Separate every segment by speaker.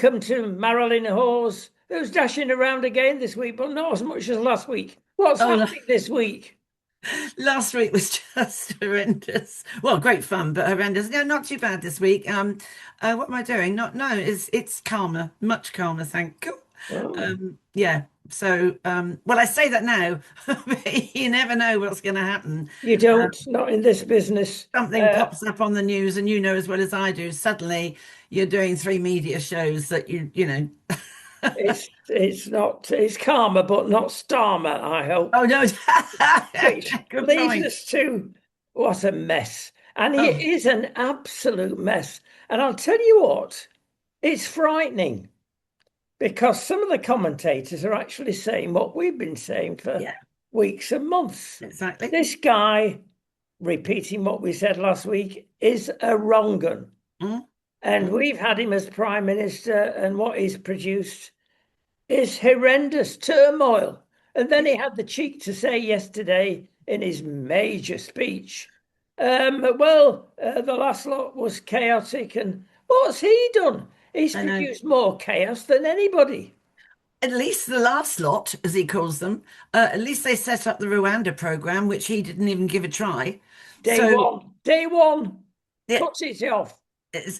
Speaker 1: welcome to Marilyn Hawes, who's dashing around again this week, but not as much as last week. What's
Speaker 2: Oh,
Speaker 1: happening this week?
Speaker 2: last week was just horrendous. Well, great fun, but horrendous. No, not too bad this week. What am I doing? Not no, it's calmer, much calmer, thank you.
Speaker 1: Oh,
Speaker 2: Yeah. So, well, I say that now, but you never know what's going to happen.
Speaker 1: you don't, not in this business.
Speaker 2: Something
Speaker 1: Uh,
Speaker 2: pops up on the news, and you know as well as I do. Suddenly, you're doing three media shows that you know.
Speaker 1: it's not it's calmer, but not starmer, I hope.
Speaker 2: Oh no,
Speaker 1: Which
Speaker 2: good
Speaker 1: leads
Speaker 2: point.
Speaker 1: us to what a mess. And it
Speaker 2: Oh,
Speaker 1: is an absolute mess. And I'll tell you what, it's frightening because some of the commentators are actually saying what we've been saying for
Speaker 2: yeah,
Speaker 1: weeks and months.
Speaker 2: exactly.
Speaker 1: This guy, repeating what we said last week, is a wrong un.
Speaker 2: Mm,
Speaker 1: And
Speaker 2: mm.
Speaker 1: we've had him as Prime Minister, and what he's produced is horrendous turmoil. And then he had the cheek to say yesterday in his major speech, the last lot was chaotic. And what's he done? He's
Speaker 2: I know.
Speaker 1: produced more chaos than anybody.
Speaker 2: At least the last lot, as he calls them, at least they set up the Rwanda program, which he didn't even give a try. So
Speaker 1: Day one,
Speaker 2: yeah,
Speaker 1: cuts it off.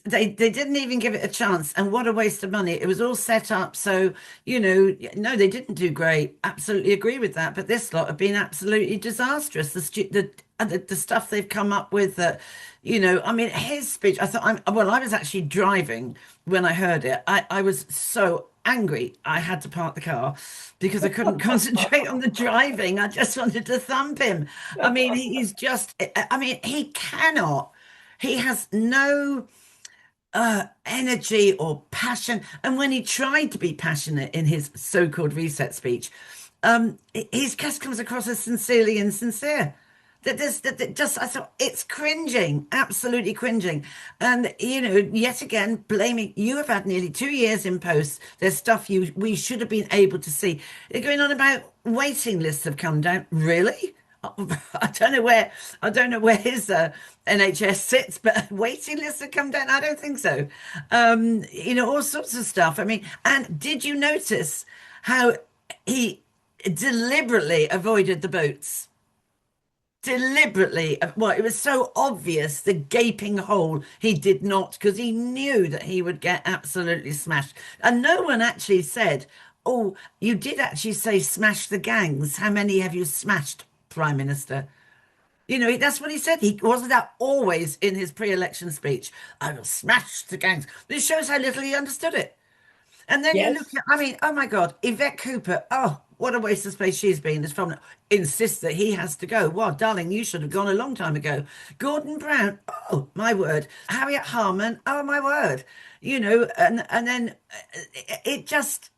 Speaker 2: they didn't even give it a chance. And what a waste of money! It was all set up. So no, they didn't do great. Absolutely agree with that. But this lot have been absolutely disastrous. The stuff they've come up with that. I mean, his speech, I thought, well, I was actually driving when I heard it. I was so angry. I had to park the car because I couldn't concentrate on the driving. I just wanted to thump him. I mean, I mean, he cannot, he has no energy or passion. And when he tried to be passionate in his so-called reset speech, he just comes across as sincerely insincere. That just I thought it's cringing, absolutely cringing. And yet again, blaming you have had nearly 2 years in post. There's stuff we should have been able to see. They're going on about waiting lists have come down. Really? I don't know where his NHS sits, but waiting lists have come down. I don't think so. All sorts of stuff. I mean, and did you notice how he deliberately avoided the boats? Deliberately, well, it was so obvious the gaping hole he did not, because he knew that he would get absolutely smashed. And no one actually said, "Oh, you did actually say smash the gangs. How many have you smashed, Prime Minister?" That's what he said. He wasn't that always in his pre-election speech. I will smash the gangs. This shows how little he understood it. And then you look
Speaker 1: Yes.
Speaker 2: at, I mean, oh my God, Yvette Cooper. Oh, what a waste of space she's been. This film insists that he has to go. Well, darling, you should have gone a long time ago. Gordon Brown. Oh, my word. Harriet Harman. Oh, my word. And then it just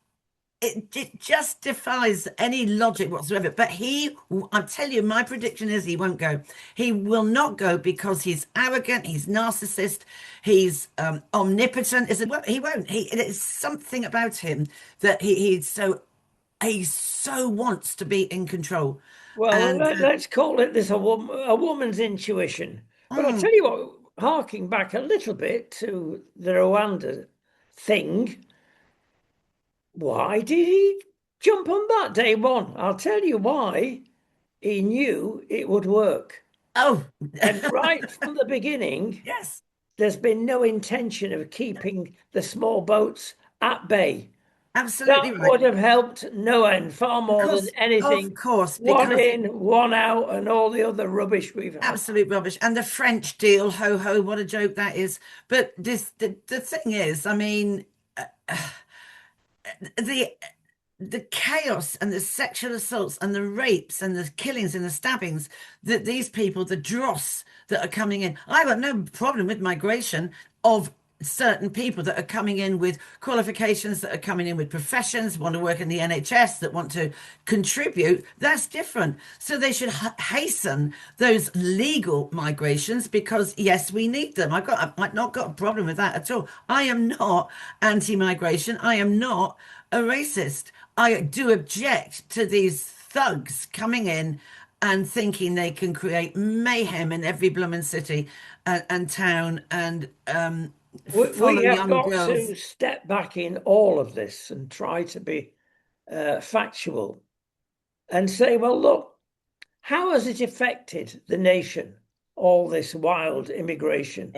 Speaker 2: defies any logic whatsoever. But I tell you, my prediction is he won't go. He will not go because he's arrogant, he's narcissist, he's omnipotent. Is it? Well, he won't. It's something about him that he so wants to be in control.
Speaker 1: Well,
Speaker 2: And
Speaker 1: let's call it this a woman's intuition. But I'll
Speaker 2: mm,
Speaker 1: tell you what, harking back a little bit to the Rwanda thing, why did he jump on that day one? I'll tell you why. He knew it would work.
Speaker 2: oh,
Speaker 1: And right from the beginning,
Speaker 2: yes,
Speaker 1: there's been no intention of keeping the small boats at bay.
Speaker 2: absolutely
Speaker 1: That
Speaker 2: right.
Speaker 1: would have helped no end, far more than
Speaker 2: Of
Speaker 1: anything.
Speaker 2: course,
Speaker 1: One
Speaker 2: because
Speaker 1: in, one out, and all the other rubbish we've had.
Speaker 2: absolute rubbish. And the French deal, ho ho, what a joke that is. But the thing is, I mean, the the chaos and the sexual assaults and the rapes and the killings and the stabbings that these people, the dross that are coming in. I've got no problem with migration of certain people that are coming in with qualifications, that are coming in with professions, want to work in the NHS, that want to contribute. That's different. So they should hasten those legal migrations because yes, we need them. I've not got a problem with that at all. I am not anti-migration. I am not a racist. I do object to these thugs coming in and thinking they can create mayhem in every blooming city and town. And
Speaker 1: We
Speaker 2: follow
Speaker 1: have
Speaker 2: young
Speaker 1: got
Speaker 2: girls.
Speaker 1: to step back in all of this and try to be factual and say, well, look, how has it affected the nation, all this wild immigration?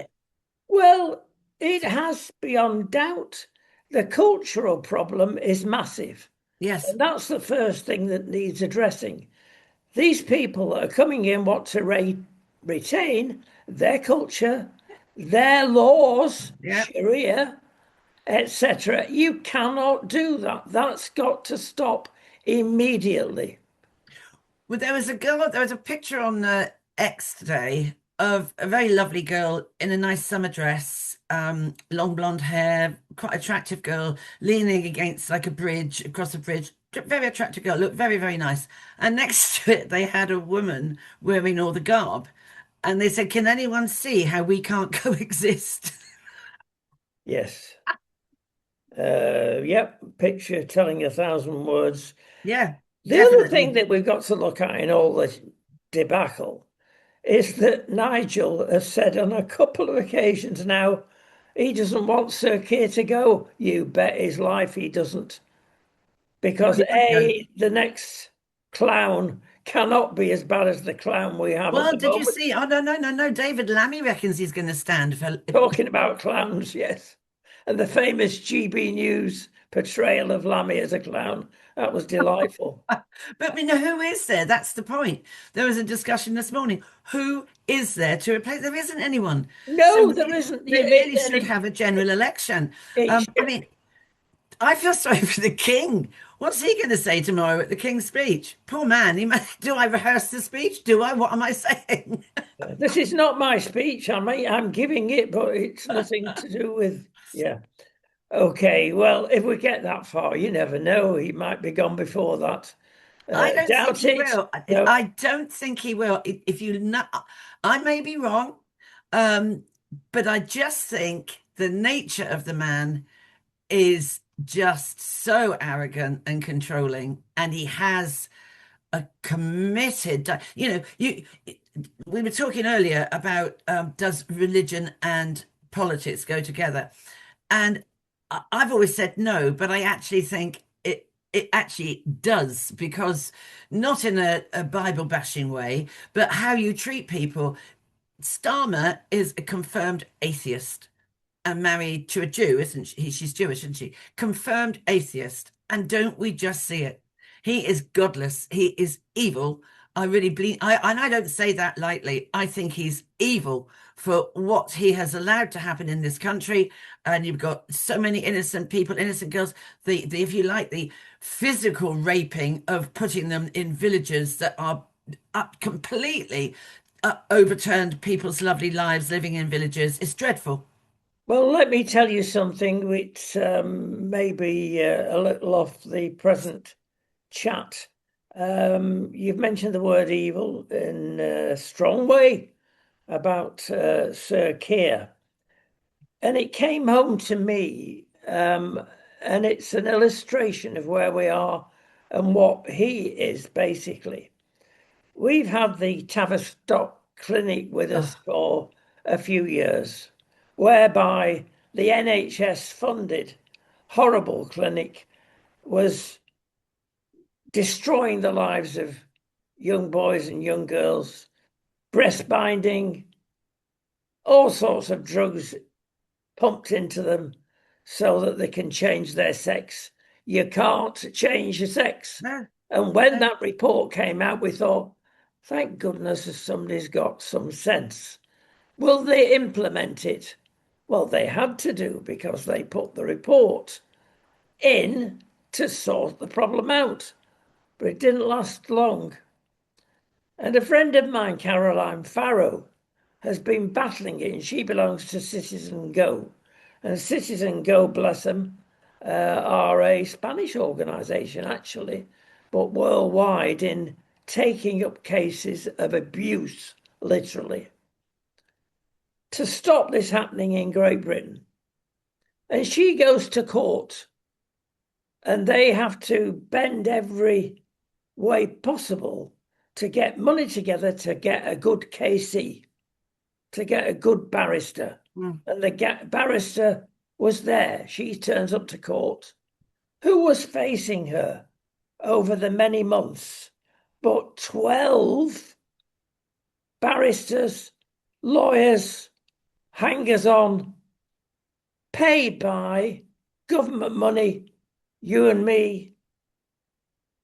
Speaker 1: Well, it has beyond doubt. The cultural problem is massive.
Speaker 2: Yes.
Speaker 1: And that's the first thing that needs addressing. These people that are coming in want to retain their culture, their laws,
Speaker 2: Yeah.
Speaker 1: Sharia, etc. You cannot do that. That's got to stop immediately.
Speaker 2: Well, there was a picture on X today of a very lovely girl in a nice summer dress, long blonde hair, quite attractive girl, leaning against like a bridge, across a bridge. Very attractive girl, looked very, very nice. And next to it, they had a woman wearing all the garb. And they said, can anyone see how we can't coexist?
Speaker 1: Yes. Yep. Picture telling 1,000 words.
Speaker 2: Yeah,
Speaker 1: The other thing
Speaker 2: definitely.
Speaker 1: that we've got to look at in all this debacle is that Nigel has said on a couple of occasions now he doesn't want Sir Keir to go. You bet his life he doesn't.
Speaker 2: Well,
Speaker 1: Because
Speaker 2: he would go.
Speaker 1: A, the next clown cannot be as bad as the clown we have at
Speaker 2: Well,
Speaker 1: the
Speaker 2: did you
Speaker 1: moment.
Speaker 2: see? Oh, no, no, no, no. David Lammy reckons he's going to stand for.
Speaker 1: Talking about clowns, yes. And the famous GB News portrayal of Lammy as a clown. That was delightful.
Speaker 2: But we know who is there. That's the point. There was a discussion this morning. Who is there to replace? There isn't anyone. So
Speaker 1: No, there isn't
Speaker 2: they really should
Speaker 1: any.
Speaker 2: have a general election.
Speaker 1: It,
Speaker 2: I mean, I feel sorry for the king. What's he going to say tomorrow at the king's speech? Poor man. Do I rehearse the speech? Do I? What am I saying?
Speaker 1: this is not my speech. I'm giving it, but it's nothing to do with. Yeah. Okay. Well, if we get that far, you never know. He might be gone before that.
Speaker 2: I don't think
Speaker 1: Doubt
Speaker 2: he
Speaker 1: it.
Speaker 2: will.
Speaker 1: No.
Speaker 2: I don't think he will. If you know, I may be wrong, um, but I just think the nature of the man is just so arrogant and controlling, and he has a committed. We were talking earlier about does religion and politics go together, and I've always said no, but I actually think it actually does because not in a Bible bashing way, but how you treat people. Starmer is a confirmed atheist and married to a Jew, isn't she? She's Jewish, isn't she? Confirmed atheist. And don't we just see it? He is godless. He is evil. I really believe, and I don't say that lightly. I think he's evil for what he has allowed to happen in this country. And you've got so many innocent people, innocent girls. If you like, the physical raping of putting them in villages that are up completely overturned people's lovely lives living in villages. It's dreadful.
Speaker 1: Well, let me tell you something which may be a little off the present chat. You've mentioned the word evil in a strong way about Sir Keir, and it came home to me, and it's an illustration of where we are and what he is basically. We've had the Tavistock Clinic with us
Speaker 2: Oh,
Speaker 1: for a few years, whereby the NHS funded horrible clinic was destroying the lives of young boys and young girls, breast binding, all sorts of drugs pumped into them so that they can change their sex. You can't change your sex.
Speaker 2: no,
Speaker 1: And when
Speaker 2: no.
Speaker 1: that report came out, we thought, thank goodness somebody's got some sense. Will they implement it? Well, they had to do because they put the report in to sort the problem out. But it didn't last long. And a friend of mine, Caroline Farrow, has been battling it, and she belongs to Citizen Go. And Citizen Go, bless them, are a Spanish organization, actually, but worldwide in taking up cases of abuse, literally, to stop this happening in Great Britain. And she goes to court, and they have to bend every way possible to get money together to get a good KC, to get a good barrister.
Speaker 2: Mm.
Speaker 1: and the barrister was there. She turns up to court. Who was facing her over the many months? But 12 barristers, lawyers, hangers on, paid by government money, you and me.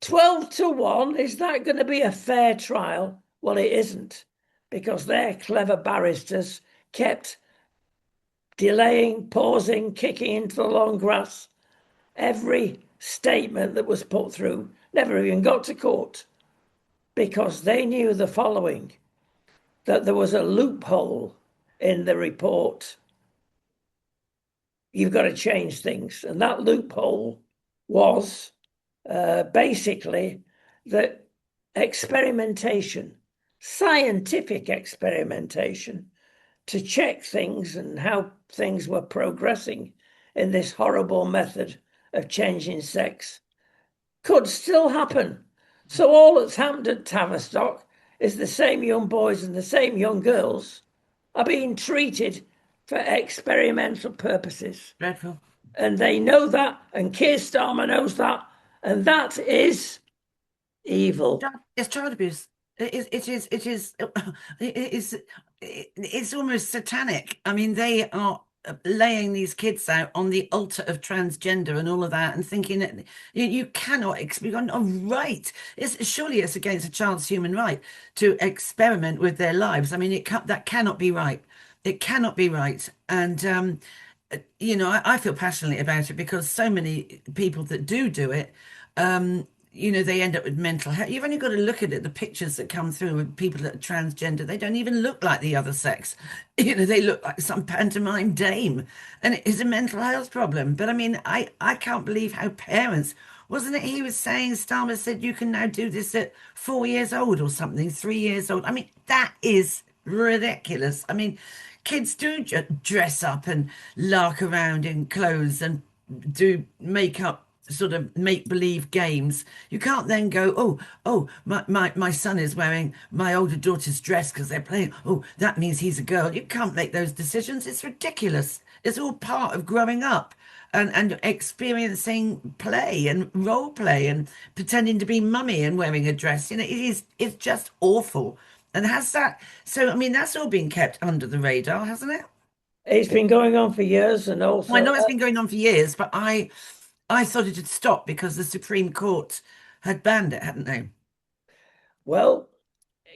Speaker 1: 12 to 1, is that going to be a fair trial? Well, it isn't, because their clever barristers kept delaying, pausing, kicking into the long grass. Every statement that was put through never even got to court because they knew the following, that there was a loophole in the report. You've got to change things. And that loophole was basically that experimentation, scientific experimentation, to check things and how things were progressing in this horrible method of changing sex could still happen. So all that's happened at Tavistock is the same young boys and the same young girls are being treated for experimental purposes.
Speaker 2: Dreadful.
Speaker 1: And they know that, and Keir Starmer knows that, and that is evil.
Speaker 2: It's child abuse. It is, it's almost satanic. I mean, they are laying these kids out on the altar of transgender and all of that and thinking that you cannot, you've got no right. Surely it's against a child's human right to experiment with their lives. I mean, that cannot be right. It cannot be right. And, I feel passionately about it because so many people that do it, they end up with mental health. You've only got to look at it, the pictures that come through with people that are transgender, they don't even look like the other sex. They look like some pantomime dame, and it is a mental health problem. But I mean, I can't believe how parents, wasn't it? He was saying, Starmer said you can now do this at 4 years old or something, 3 years old. I mean, that is ridiculous. I mean, kids do dress up and lark around in clothes and do makeup, sort of make believe games. You can't then go, my son is wearing my older daughter's dress because they're playing. Oh, that means he's a girl. You can't make those decisions. It's ridiculous. It's all part of growing up and experiencing play and role play and pretending to be mummy and wearing a dress. It's just awful. And has that, so I mean, that's all been kept under the radar, hasn't it?
Speaker 1: It's been going on for years, and
Speaker 2: Well, I
Speaker 1: also,
Speaker 2: know it's been going on for years, but I thought it had stopped because the Supreme Court had banned it, hadn't they?
Speaker 1: well,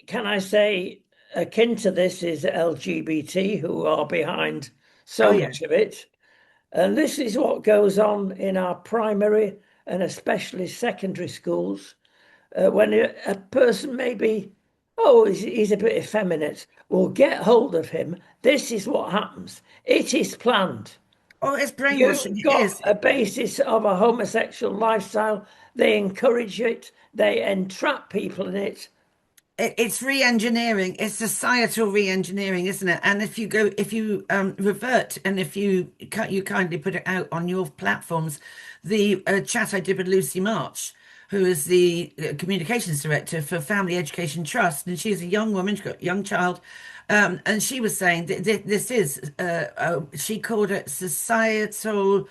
Speaker 1: can I say, akin to this is LGBT who are behind
Speaker 2: Oh
Speaker 1: so
Speaker 2: yeah.
Speaker 1: much of it. And this is what goes on in our primary and especially secondary schools. When a person maybe, oh, he's a bit effeminate, we'll get hold of him. This is what happens. It is planned.
Speaker 2: Oh, it's brainwashing.
Speaker 1: You've
Speaker 2: It
Speaker 1: got
Speaker 2: is.
Speaker 1: a basis of a homosexual lifestyle. They encourage it. They entrap people in it.
Speaker 2: It's re-engineering. It's societal re-engineering, isn't it? And if you revert, and if you kindly put it out on your platforms, the chat I did with Lucy March, who is the communications director for Family Education Trust, and she's a young woman, she's got a young child, and she was saying that this is, she called it societal,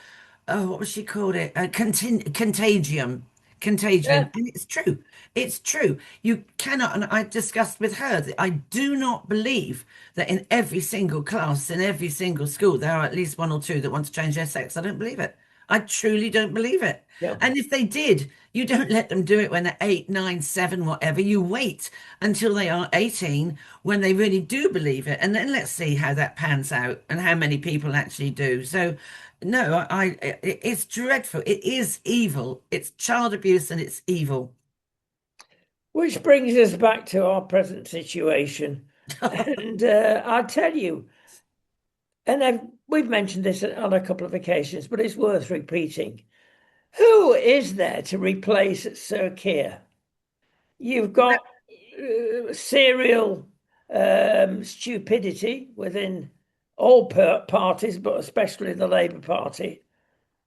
Speaker 2: what was she called it? Contagium.
Speaker 1: Yeah,
Speaker 2: Contagion. And it's true. It's true. You cannot, and I discussed with her that I do not believe that in every single class, in every single school, there are at least one or two that want to change their sex. I don't believe it. I truly don't believe it.
Speaker 1: yeah.
Speaker 2: And if they did, you don't let them do it when they're 8, 9, 7, whatever. You wait until they are 18 when they really do believe it. And then let's see how that pans out and how many people actually do. So, no, it's dreadful. It is evil. It's child abuse and it's evil.
Speaker 1: Which brings us back to our present situation. And I'll tell you, and we've mentioned this on a couple of occasions, but it's worth repeating. Who is there to replace Sir Keir? You've got serial stupidity within all parties, but especially the Labour Party.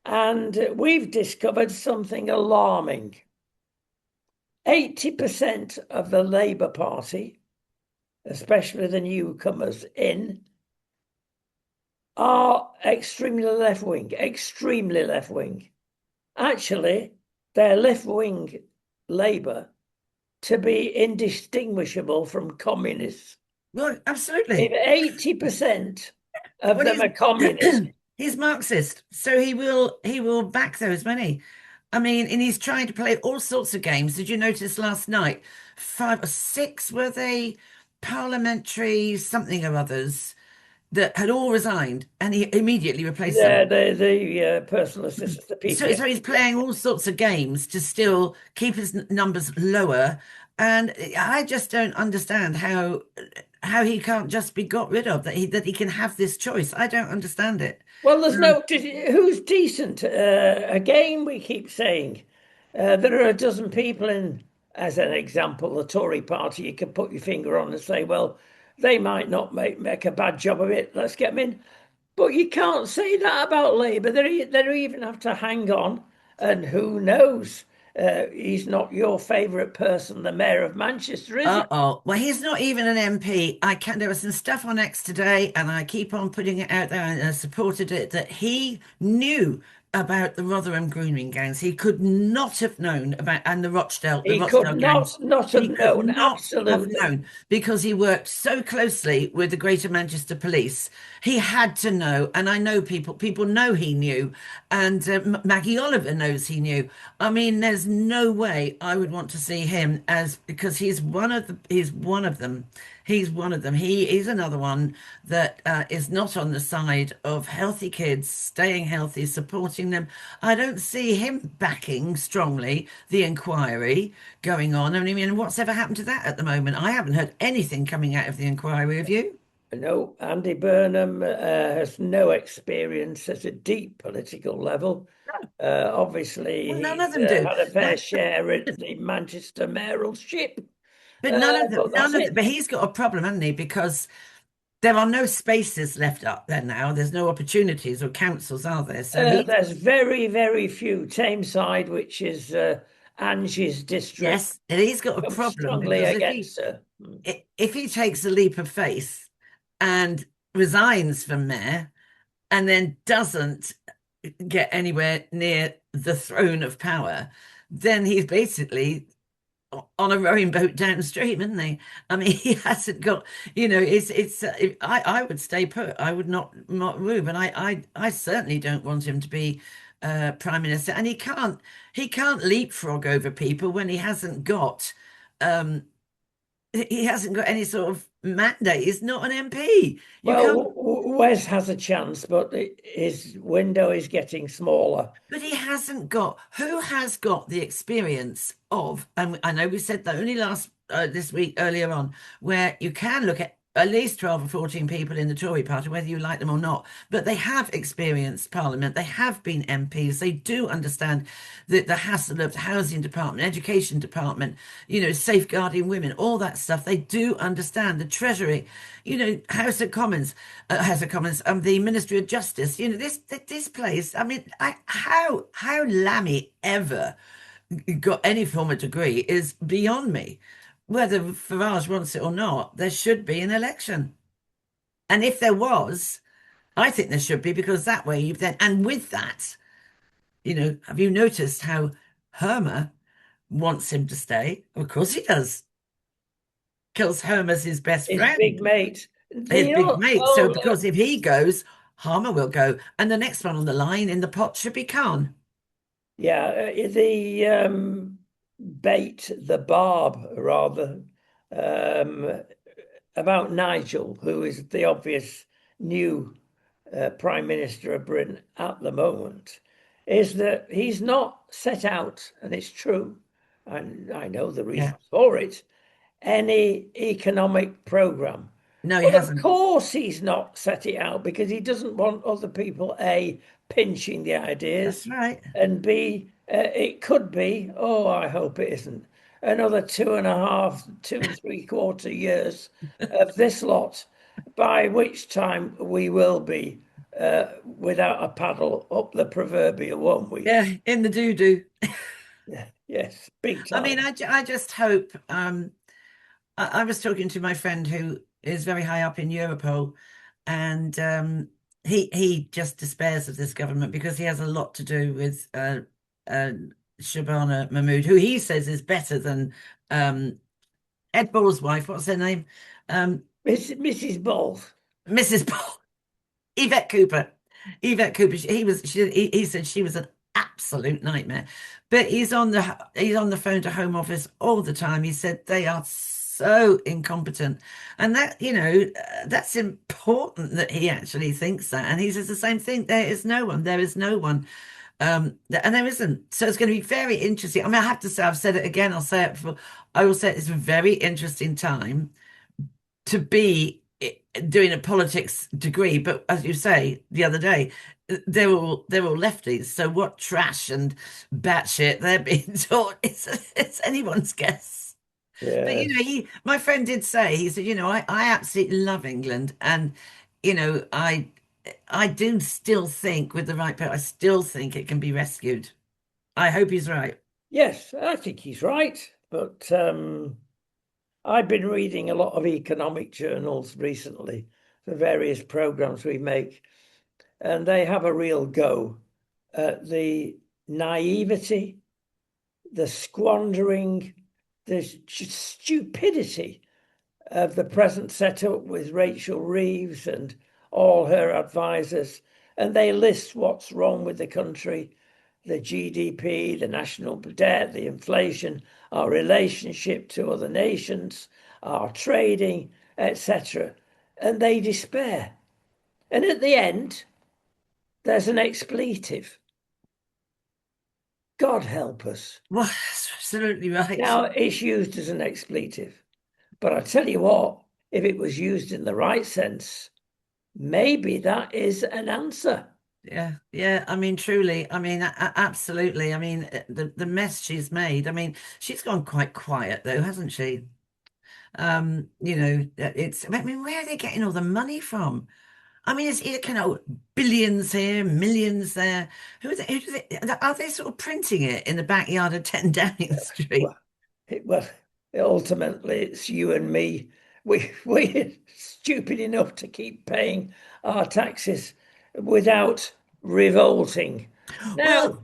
Speaker 1: And we've discovered something alarming. 80% of the Labour Party, especially the newcomers in, are extremely left wing, extremely left wing. Actually, they're left wing Labour to be indistinguishable from communists.
Speaker 2: Well,
Speaker 1: If
Speaker 2: absolutely.
Speaker 1: 80% of
Speaker 2: Well,
Speaker 1: them are communists,
Speaker 2: he's Marxist, so he will back those many. I mean, and he's trying to play all sorts of games. Did you notice last night? Five or six were they parliamentary something or others that had all resigned, and he immediately replaced them.
Speaker 1: the personal assistants, the
Speaker 2: So he's
Speaker 1: PPS. Yeah.
Speaker 2: playing all sorts of games to still keep his numbers lower, and I just don't understand how he can't just be got rid of, that he can have this choice. I don't understand it.
Speaker 1: Well, there's no who's decent. Again, we keep saying there are a dozen people in, as an example, the Tory party. You can put your finger on and say, well, they might not make a bad job of it. Let's get them in. But you can't say that about Labour. They even have to hang on. And who knows? He's not your favourite person, the Mayor of Manchester, is he?
Speaker 2: Uh-oh. Well, he's not even an MP. There was some stuff on X today, and I keep on putting it out there, and I supported it, that he knew about the Rotherham grooming gangs. He could not have known about, and the
Speaker 1: He could
Speaker 2: Rochdale gang.
Speaker 1: not
Speaker 2: He
Speaker 1: have
Speaker 2: could
Speaker 1: known.
Speaker 2: not have
Speaker 1: Absolutely.
Speaker 2: known because he worked so closely with the Greater Manchester Police. He had to know, and I know people know he knew, and Maggie Oliver knows he knew. I mean, there's no way I would want to see him as, because he's one of them. He's one of them. He's another one that is not on the side of healthy kids, staying healthy, supporting them. I don't see him backing strongly the inquiry going on. I mean, what's ever happened to that at the moment? I haven't heard anything coming out of the inquiry. Have you?
Speaker 1: No, Andy Burnham has no experience at a deep political level. Obviously,
Speaker 2: Well, none of
Speaker 1: he's
Speaker 2: them do.
Speaker 1: had a fair
Speaker 2: That,
Speaker 1: share at the Manchester mayoralship,
Speaker 2: but none of them,
Speaker 1: but that's it.
Speaker 2: but he's got a problem, hasn't he? Because there are no spaces left up there now. There's no opportunities or councils, are there? So he's,
Speaker 1: There's very, very few. Tameside, which is Angie's district,
Speaker 2: yes, and he's got a
Speaker 1: come
Speaker 2: problem
Speaker 1: strongly
Speaker 2: because if he
Speaker 1: against her.
Speaker 2: if he takes a leap of faith and resigns from mayor and then doesn't get anywhere near the throne of power, then he's basically on a rowing boat downstream, isn't he? I mean, he hasn't got, I would stay put. I would not move, and I certainly don't want him to be prime minister. And he can't leapfrog over people when um he hasn't got any sort of mandate. He's not an MP. You
Speaker 1: Well,
Speaker 2: can't.
Speaker 1: Wes has a chance, but his window is getting smaller.
Speaker 2: But he hasn't got, who has got the experience of, and I know we said that only last this week earlier on, where you can look at least 12 or 14 people in the Tory party, whether you like them or not, but they have experienced Parliament, they have been MPs, they do understand the hassle of the housing department, education department, safeguarding women, all that stuff. They do understand the Treasury, House of Commons, the Ministry of Justice. This place. I mean, how Lammy ever got any form of degree is beyond me. Whether Farage wants it or not, there should be an election. And if there was, I think there should be, because that way you've then, and with that, have you noticed how Herma wants him to stay? Of course he does, because Herma's his best
Speaker 1: His big
Speaker 2: friend,
Speaker 1: mate.
Speaker 2: his
Speaker 1: The
Speaker 2: big mate. So
Speaker 1: well,
Speaker 2: because if he goes, Harmer will go. And the next one on the line in the pot should be Khan.
Speaker 1: yeah, the bait, the barb, rather, um, about Nigel, who is the obvious new Prime Minister of Britain at the moment, is that he's not set out, and it's true, and I know the
Speaker 2: Yeah.
Speaker 1: reasons for it, any economic program.
Speaker 2: No, he
Speaker 1: Well, of
Speaker 2: hasn't.
Speaker 1: course, he's not set it out because he doesn't want other people, A, pinching the ideas,
Speaker 2: That's right.
Speaker 1: and B, it could be, oh, I hope it isn't, another 2.5, 2 3/4 years of this lot, by which time we will be without a paddle up the proverbial, won't we?
Speaker 2: Yeah, in the doo-doo.
Speaker 1: Yes, big
Speaker 2: I mean,
Speaker 1: time.
Speaker 2: I just hope. I was talking to my friend who is very high up in Europol, and he just despairs of this government because he has a lot to do with uh Shabana Mahmood, who he says is better than um Ed Ball's wife. What's her name? Um
Speaker 1: Mrs. Balls.
Speaker 2: Mrs. Ball. Yvette Cooper. Yvette Cooper. He said she was an absolute nightmare. But he's on the phone to Home Office all the time. He said they are so incompetent. And that, that's important that he actually thinks that. And he says the same thing. There is no one. There is no one. And there isn't. So it's going to be very interesting. I mean, I have to say, I've said it again, I'll say it before. I will say it's a very interesting time to be doing a politics degree, but as you say the other day, they're all lefties. So what trash and batshit they're being taught, it's anyone's guess. But
Speaker 1: Yes.
Speaker 2: my friend did say, he said, I absolutely love England, and I do still think with the right people, I still think it can be rescued. I hope he's right.
Speaker 1: Yes, I think he's right. But I've been reading a lot of economic journals recently, the various programs we make, and they have a real go at the naivety, the squandering, the stupidity of the present setup with Rachel Reeves and all her advisors. And they list what's wrong with the country: the GDP, the national debt, the inflation, our relationship to other nations, our trading, etc. And they despair. And at the end, there's an expletive. God help us.
Speaker 2: Well, that's absolutely right.
Speaker 1: Now, it's used as an expletive. But I tell you what, if it was used in the right sense, maybe that is an answer.
Speaker 2: Yeah, yeah. I mean, truly. I mean, absolutely. I mean, the mess she's made. I mean, she's gone quite quiet though, hasn't she? It's. I mean, where are they getting all the money from? I mean, it's kind of billions here, millions there. Are they sort of printing it in the backyard of 10 Downing Street?
Speaker 1: Well, well, ultimately, it's you and me. We're stupid enough to keep paying our taxes without revolting.
Speaker 2: Well,
Speaker 1: Now,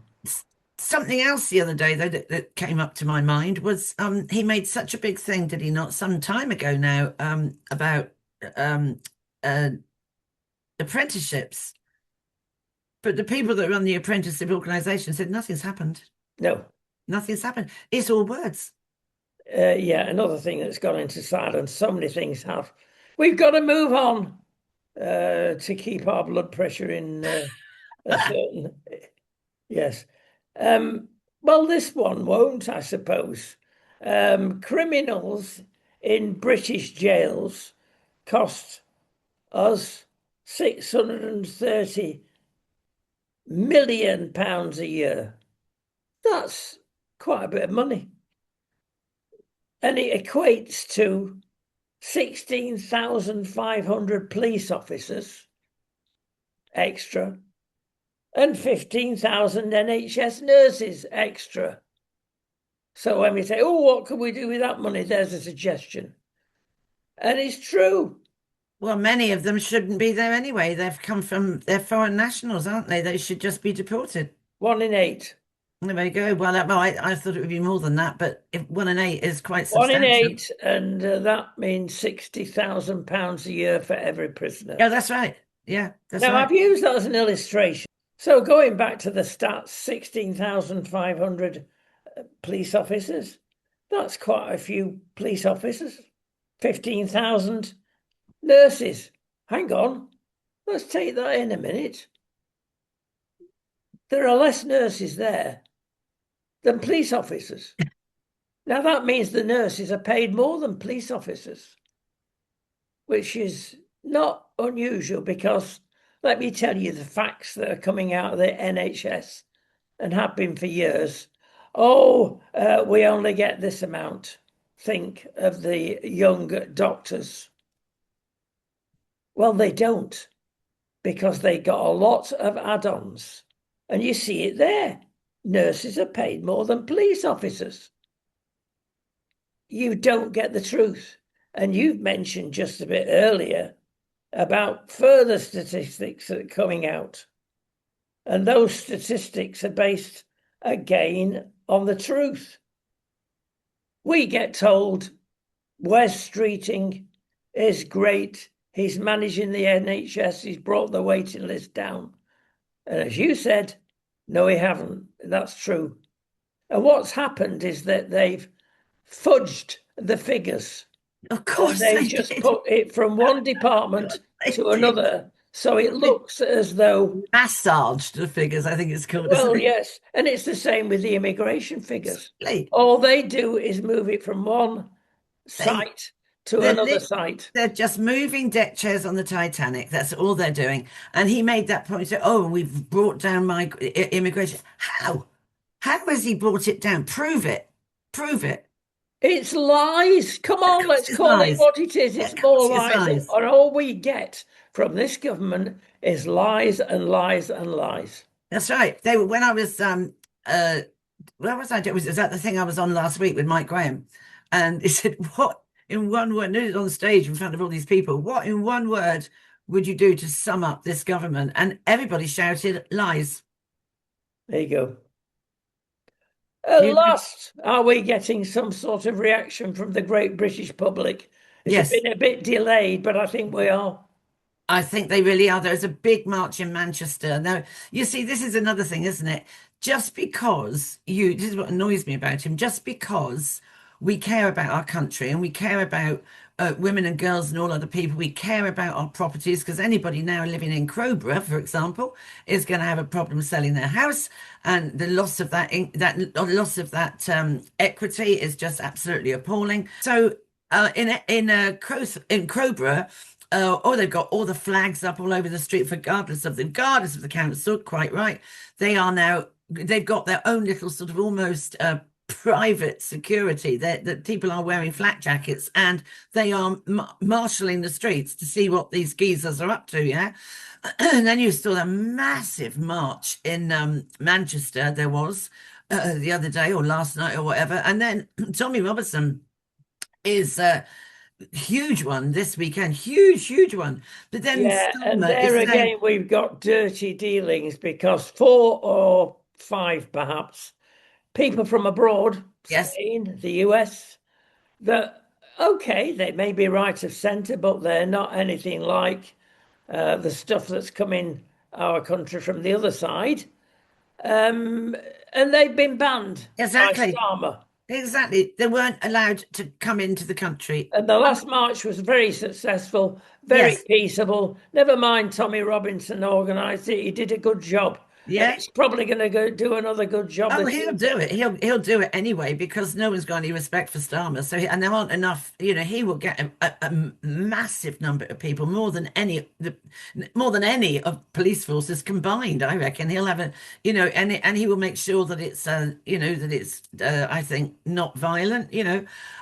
Speaker 2: something else the other day though that came up to my mind was he made such a big thing, did he not, some time ago now, about um uh apprenticeships. But the people that run the apprenticeship organization said nothing's happened.
Speaker 1: no,
Speaker 2: Nothing's happened. It's all words.
Speaker 1: yeah, another thing that's gone into silence. So many things have. We've got to move on to keep our blood pressure in a certain. Yes. Um, well, this one won't, I suppose. Criminals in British jails cost us £630 million a year. That's quite a bit of money. And it equates to 16,500 police officers extra and 15,000 NHS nurses extra. So when we say, oh, what can we do with that money? There's a suggestion. And it's true.
Speaker 2: Well, many of them shouldn't be there anyway. They're foreign nationals, aren't they? They should just be deported.
Speaker 1: 1 in 8.
Speaker 2: There you go. Well, I thought it would be more than that, but if 1 in 8 is quite
Speaker 1: One in
Speaker 2: substantial.
Speaker 1: eight, and that means £60,000 a year for every prisoner.
Speaker 2: Yeah, that's right. Yeah, that's
Speaker 1: Now,
Speaker 2: right.
Speaker 1: I've used that as an illustration. So going back to the stats, 16,500 police officers, that's quite a few police officers. 15,000 nurses. Hang on, let's take that in a minute. There are less nurses there than police officers. Now, that means the nurses are paid more than police officers, which is not unusual because let me tell you the facts that are coming out of the NHS and have been for years. Oh, we only get this amount. Think of the young doctors. Well, they don't, because they got a lot of add-ons. And you see it there. Nurses are paid more than police officers. You don't get the truth. And you've mentioned just a bit earlier about further statistics that are coming out. And those statistics are based again on the truth. We get told Wes Streeting is great. He's managing the NHS. He's brought the waiting list down. And as you said, no, he haven't. That's true. And what's happened is that they've fudged the figures
Speaker 2: Of
Speaker 1: and
Speaker 2: course
Speaker 1: they
Speaker 2: they
Speaker 1: just
Speaker 2: did.
Speaker 1: put it from one department
Speaker 2: They
Speaker 1: to
Speaker 2: did.
Speaker 1: another. So it looks as though,
Speaker 2: Massaged the figures, I think it's called, isn't
Speaker 1: well,
Speaker 2: it?
Speaker 1: yes. And it's the same with the immigration figures.
Speaker 2: Exactly.
Speaker 1: All they do is move it from one
Speaker 2: They
Speaker 1: site to
Speaker 2: they're
Speaker 1: another
Speaker 2: lit
Speaker 1: site.
Speaker 2: they're just moving deck chairs on the Titanic. That's all they're doing. And he made that point. So, oh, we've brought down my immigration. How? How has he brought it down? Prove it. Prove it.
Speaker 1: It's lies. Come
Speaker 2: Of
Speaker 1: on,
Speaker 2: course
Speaker 1: let's
Speaker 2: it's
Speaker 1: call it
Speaker 2: lies.
Speaker 1: what it is.
Speaker 2: Of
Speaker 1: It's
Speaker 2: course
Speaker 1: more
Speaker 2: it's
Speaker 1: lies. And
Speaker 2: lies.
Speaker 1: all we get from this government is lies and lies and lies.
Speaker 2: That's right. They were when I was where was I? Was that the thing I was on last week with Mike Graham? And he said, what in one word, and it was on stage in front of all these people, what in one word would you do to sum up this government? And everybody shouted lies.
Speaker 1: There you go. At
Speaker 2: You,
Speaker 1: last, are we getting some sort of reaction from the great British public? It's
Speaker 2: yes.
Speaker 1: been a bit delayed, but I think we are.
Speaker 2: I think they really are. There's a big march in Manchester. Now, you see, this is another thing, isn't it? Just because this is what annoys me about him, just because we care about our country and we care about women and girls and all other people, we care about our properties, because anybody now living in Crowborough, for example, is going to have a problem selling their house, and the loss of that equity is just absolutely appalling. So, in Crowborough. Oh, they've got all the flags up all over the street, regardless of the council. Quite right. They've got their own little sort of almost private security. That people are wearing flak jackets and they are marshalling the streets to see what these geezers are up to. Yeah. And then you saw a massive march in Manchester. There was the other day or last night or whatever. And then Tommy Robertson is huge one this weekend, huge one. But then
Speaker 1: Yeah, and
Speaker 2: Starmer
Speaker 1: there
Speaker 2: is saying,
Speaker 1: again, we've got dirty dealings because 4 or 5, perhaps, people from abroad,
Speaker 2: yes,
Speaker 1: Spain, the US, that, okay, they may be right of centre, but they're not anything like the stuff that's coming our country from the other side. Um, and they've been banned by
Speaker 2: exactly,
Speaker 1: Starmer.
Speaker 2: exactly. They weren't allowed to come into the country.
Speaker 1: And the last march was very successful, very
Speaker 2: Yes,
Speaker 1: peaceable. Never mind, Tommy Robinson organised it. He did a good job. And
Speaker 2: yeah.
Speaker 1: he's probably going to go do another good job
Speaker 2: Oh,
Speaker 1: this
Speaker 2: he'll
Speaker 1: weekend.
Speaker 2: do it. He'll do it anyway because no one's got any respect for Starmer. So, and there aren't enough. He will get a massive number of people, more than any of police forces combined. I reckon he'll have and he will make sure that it's I think not violent.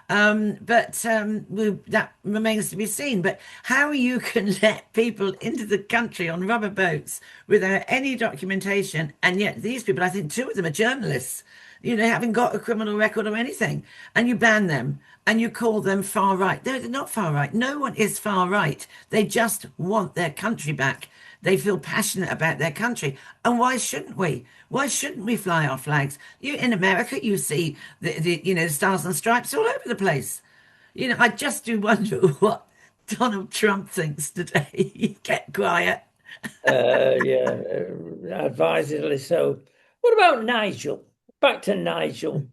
Speaker 2: That remains to be seen. But how you can let people into the country on rubber boats without any documentation, and yet these people, I think two of them are journalists, haven't got a criminal record or anything, and you ban them and you call them far right. They're not far right. No one is far right. They just want their country back. They feel passionate about their country. And why shouldn't we? Why shouldn't we fly our flags? In America, you see the stars and stripes all over the place. I just do wonder what Donald Trump thinks today. Get quiet.
Speaker 1: Yeah, advisedly so. What about Nigel? Back to Nigel.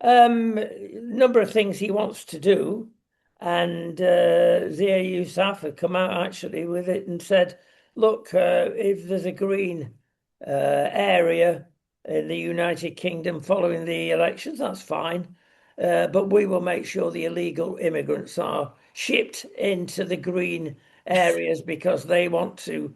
Speaker 1: Number of things he wants to do, and Zia Yousaf had come out actually with it and said, "Look, if there's a green area in the United Kingdom following the elections, that's fine, but we will make sure the illegal immigrants are shipped into the green areas because they want to."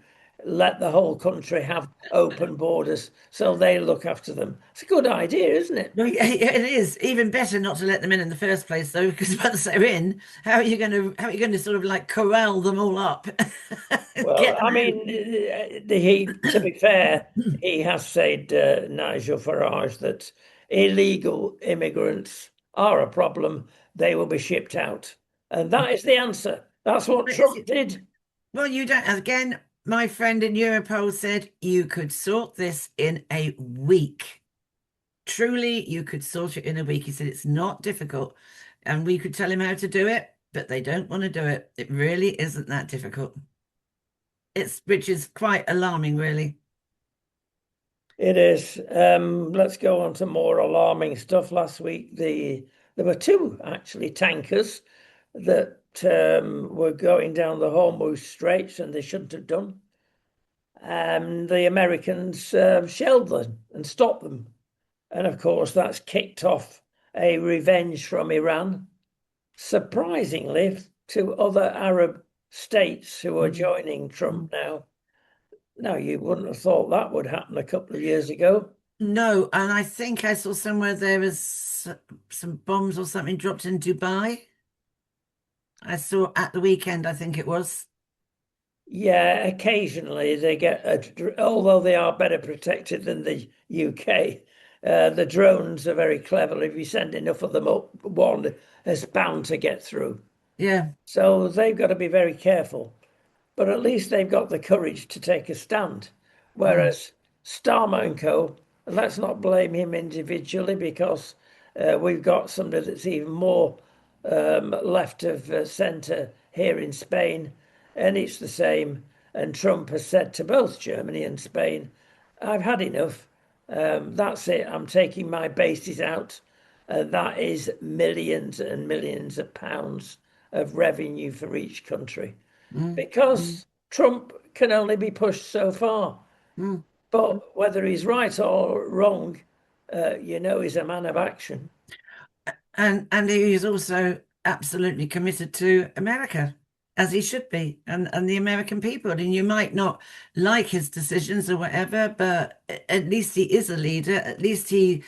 Speaker 1: Let the whole country have open borders so they look after them. It's a good idea, isn't it?
Speaker 2: No, yeah, yeah, it is even better not to let them in the first place, though, because once they're in, how are you going to sort of like corral them all up,
Speaker 1: Well,
Speaker 2: get them
Speaker 1: I mean, to be fair,
Speaker 2: out?
Speaker 1: he has said, Nigel Farage, that illegal immigrants are a problem. They will be shipped out. And that is the answer. That's what Trump did.
Speaker 2: Well, you don't. Again, my friend in Europol said you could sort this in a week. Truly, you could sort it in a week. He said it's not difficult, and we could tell him how to do it, but they don't want to do it. It really isn't that difficult. Which is quite alarming, really.
Speaker 1: It is. Let's go on to more alarming stuff. Last week, there were two actually tankers that were going down the Hormuz Straits, and they shouldn't have done. The Americans shelled them and stopped them, and of course, that's kicked off a revenge from Iran, surprisingly, to other Arab states who are
Speaker 2: Mm.
Speaker 1: joining
Speaker 2: Mm.
Speaker 1: Trump now. Now, you wouldn't have thought that would happen a couple of years ago.
Speaker 2: No, and I think I saw somewhere there was some bombs or something dropped in Dubai. I saw at the weekend, I think it was.
Speaker 1: Yeah, occasionally they get although they are better protected than the UK, the drones are very clever. If you send enough of them up, one is bound to get through.
Speaker 2: Yeah.
Speaker 1: So they've got to be very careful. But at least they've got the courage to take a stand.
Speaker 2: Mm.
Speaker 1: Whereas Starmer and Co, and let's not blame him individually because we've got somebody that's even more left of centre here in Spain, and it's the same. And Trump has said to both Germany and Spain, I've had enough. That's it. I'm taking my bases out. That is millions and millions of pounds of revenue for each country
Speaker 2: Mm. Mm.
Speaker 1: because Trump can only be pushed so far.
Speaker 2: Mm.
Speaker 1: But whether he's right or wrong, he's a man of action.
Speaker 2: And he is also absolutely committed to America, as he should be, and the American people. And you might not like his decisions or whatever, but at least he is a leader. At least he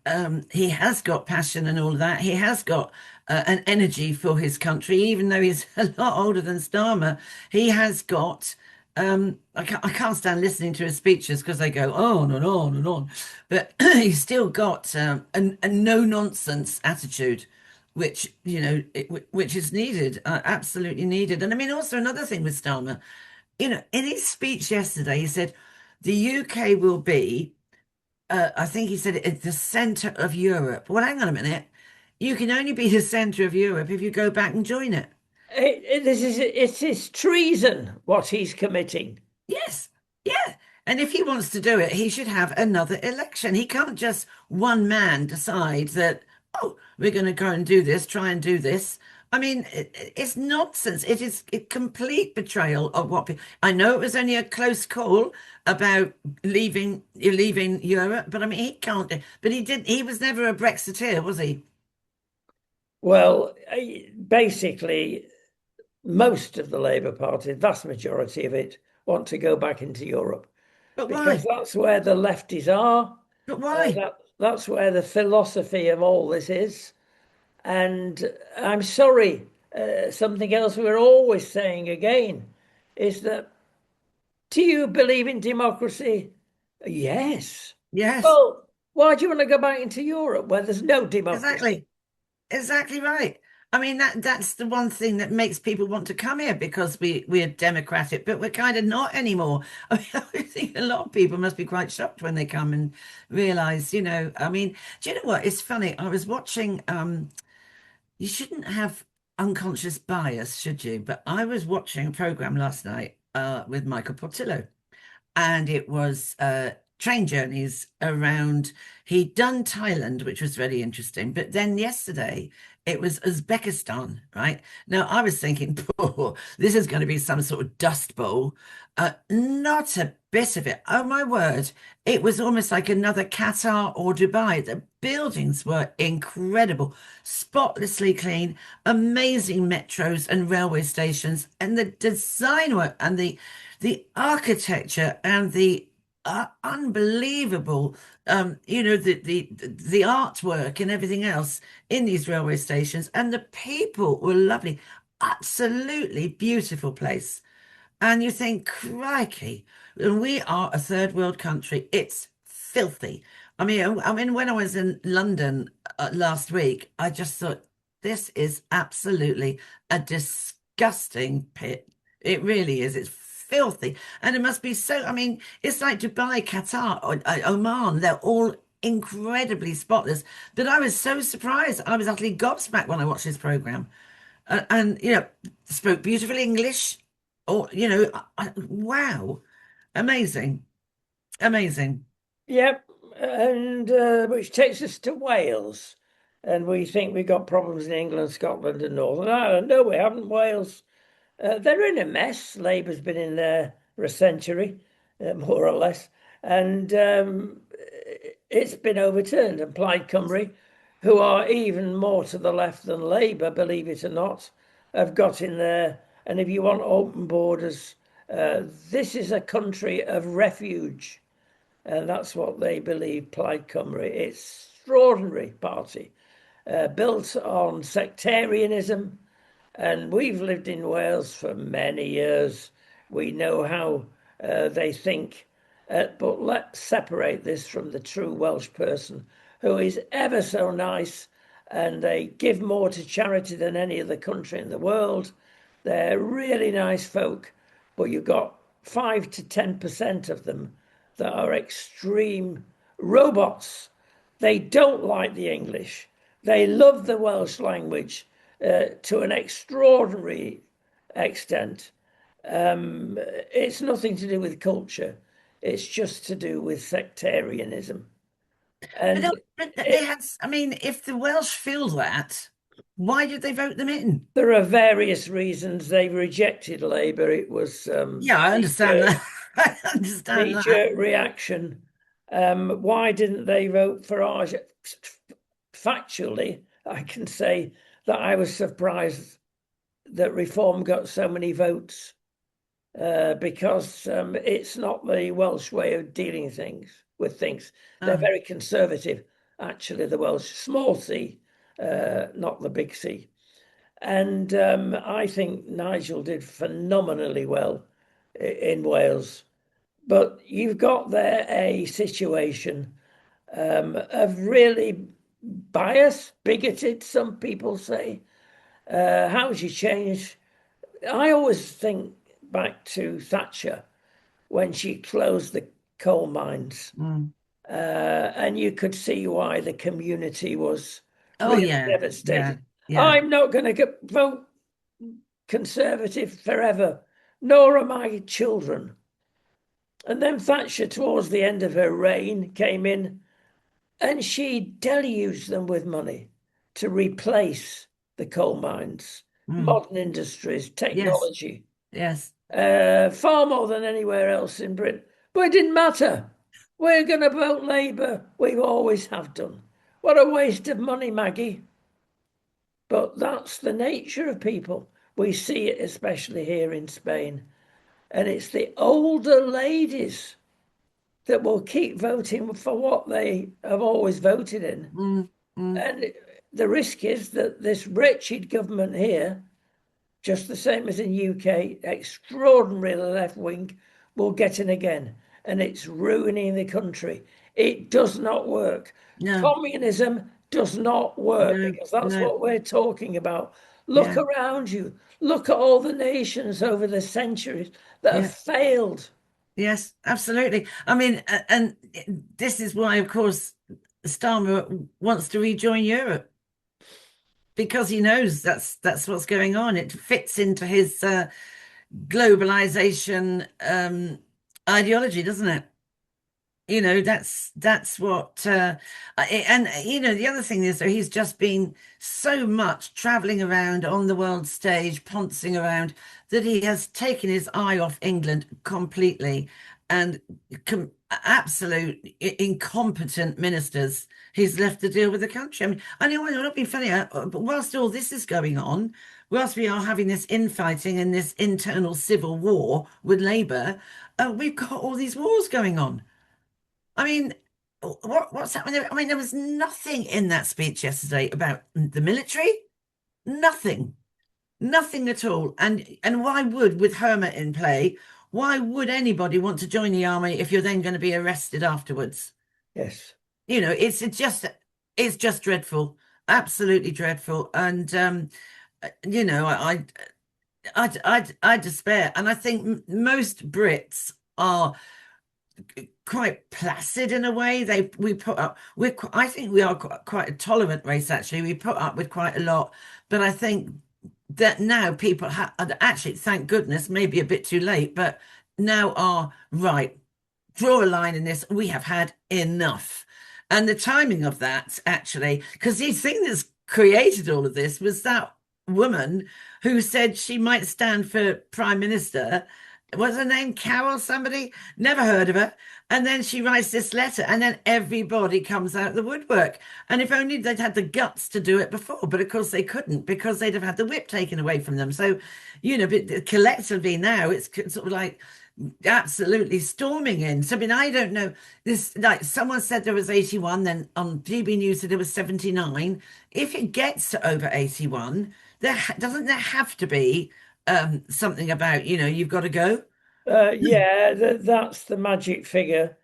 Speaker 2: has got passion and all of that. He has got an energy for his country, even though he's a lot older than Starmer. He has got. I can't stand listening to his speeches because they go on and on and on. But he's still got a no nonsense attitude, which which is needed, absolutely needed. And I mean, also another thing with Starmer, in his speech yesterday, he said the UK will be I think he said it's the center of Europe. Well, hang on a minute. You can only be the center of Europe if you go back and join it.
Speaker 1: It is treason what he's committing.
Speaker 2: Yes. Yeah. And if he wants to do it, he should have another election. He can't just one man decide that, oh, we're going to go and do this, try and do this. I mean, it's nonsense. It is a complete betrayal of what people. I know it was only a close call about leaving Europe, but I mean, he can't. But he did. He was never a Brexiteer, was he?
Speaker 1: Well, basically, most of the Labour Party, vast majority of it, want to go back into Europe
Speaker 2: But
Speaker 1: because
Speaker 2: why?
Speaker 1: that's where the lefties are.
Speaker 2: But why?
Speaker 1: That's where the philosophy of all this is. And I'm sorry, something else we're always saying again is that do you believe in democracy? Yes.
Speaker 2: Yes,
Speaker 1: Well, why do you want to go back into Europe where there's no democracy?
Speaker 2: exactly. Exactly right. I mean that's the one thing that makes people want to come here because we're democratic, but we're kind of not anymore. I mean, I think a lot of people must be quite shocked when they come and realize, I mean, do you know what? It's funny. I was watching you shouldn't have unconscious bias, should you? But I was watching a program last night with Michael Portillo and it was train journeys around. He'd done Thailand, which was very interesting, but then yesterday it was Uzbekistan, right? Now I was thinking, oh, this is going to be some sort of dust bowl. Not a bit of it. Oh my word. It was almost like another Qatar or Dubai. The buildings were incredible, spotlessly clean, amazing metros and railway stations, and the design work and the architecture and the unbelievable the artwork and everything else in these railway stations, and the people were lovely, absolutely beautiful place. And you think, crikey, we are a third world country. It's filthy. I mean, when I was in London last week, I just thought this is absolutely a disgusting pit. It really is. It's filthy. And it must be so, I mean, it's like Dubai, Qatar, or, Oman. They're all incredibly spotless. But I was so surprised. I was utterly gobsmacked when I watched this program. Spoke beautiful English. Or, wow. Amazing. Amazing.
Speaker 1: Yep, and which takes us to Wales. And we think we've got problems in England, Scotland, and Northern Ireland. No, we haven't. Wales, they're in a mess. Labour's been in there for a century, more or less. And it's been overturned. And Plaid Cymru, who are even more to the left than Labour, believe it or not, have got in there. And if you want open borders, this is a country of refuge. And that's what they believe, Plaid Cymru. It's extraordinary party, built on sectarianism, and we've lived in Wales for many years. We know how they think. But let's separate this from the true Welsh person who is ever so nice, and they give more to charity than any other country in the world. They're really nice folk, but you've got 5 to 10% of them that are extreme robots. They don't like the English. They love the Welsh language to an extraordinary extent. It's nothing to do with culture. It's just to do with sectarianism.
Speaker 2: But,
Speaker 1: And
Speaker 2: they
Speaker 1: it,
Speaker 2: had, I mean, if the Welsh feel that, why did they vote them in?
Speaker 1: there are various reasons they rejected Labour. It was
Speaker 2: Yeah, I understand that. I understand that.
Speaker 1: knee-jerk reaction. Why didn't they vote for ours? Factually, I can say that I was surprised that Reform got so many votes because it's not the Welsh way of dealing with things. They're
Speaker 2: Oh,
Speaker 1: very conservative, actually, the Welsh, small c, not the big C. And I think Nigel did phenomenally well in Wales. But you've got there a situation of really bias, bigoted, some people say. How would you change? I always think back to Thatcher when she closed the coal mines,
Speaker 2: mm.
Speaker 1: and you could see why the community was
Speaker 2: Oh,
Speaker 1: really
Speaker 2: yeah, yeah,
Speaker 1: devastated.
Speaker 2: yeah.
Speaker 1: I'm not going to vote Conservative forever, nor are my children. And then Thatcher, towards the end of her reign, came in and she deluged them with money to replace the coal mines,
Speaker 2: Mm.
Speaker 1: modern industries,
Speaker 2: Yes,
Speaker 1: technology,
Speaker 2: yes.
Speaker 1: far more than anywhere else in Britain. But it didn't matter. We're going to vote Labour. We always have done. What a waste of money, Maggie. But that's the nature of people. We see it especially here in Spain. And it's the older ladies that will keep voting for what they have always voted in.
Speaker 2: Mm, mm.
Speaker 1: And the risk is that this wretched government here, just the same as in UK, extraordinary left wing, will get in again. And it's ruining the country. It does not work.
Speaker 2: No,
Speaker 1: Communism does not work
Speaker 2: no,
Speaker 1: because that's
Speaker 2: no.
Speaker 1: what we're talking about. Look
Speaker 2: Yeah,
Speaker 1: around you. Look at all the nations over the centuries that have
Speaker 2: yeah.
Speaker 1: failed.
Speaker 2: Yes, absolutely. I mean, and this is why, of course, Starmer wants to rejoin Europe because he knows that's what's going on. It fits into his globalization ideology, doesn't it? That's what and the other thing is, so he's just been so much traveling around on the world stage, poncing around, that he has taken his eye off England completely, and absolute incompetent ministers he's left to deal with the country. I mean, I know I'm not being funny, but whilst all this is going on, whilst we are having this infighting and this internal civil war with Labour, we've got all these wars going on. I mean, what's happening? I mean, there was nothing in that speech yesterday about the military. Nothing, nothing at all. And why would, with Hermit in play, why would anybody want to join the army if you're then going to be arrested afterwards?
Speaker 1: Yes.
Speaker 2: It's just dreadful, absolutely dreadful. And I I despair, and I think most Brits are quite placid in a way. We put up. I think we are quite a tolerant race. Actually, we put up with quite a lot, but I think that now people have actually, thank goodness, maybe a bit too late, but now are right. Draw a line in this. We have had enough. And the timing of that, actually, because the thing that's created all of this was that woman who said she might stand for prime minister. What's her name? Carol, somebody? Never heard of her. And then she writes this letter, and then everybody comes out the woodwork. And if only they'd had the guts to do it before, but of course they couldn't because they'd have had the whip taken away from them. So, but collectively now it's sort of like absolutely storming in. So, I mean, I don't know. This, like someone said there was 81, then on GB News said there was 79. If it gets to over 81, doesn't there have to be something about, you've got to go?
Speaker 1: Yeah, that's the magic figure.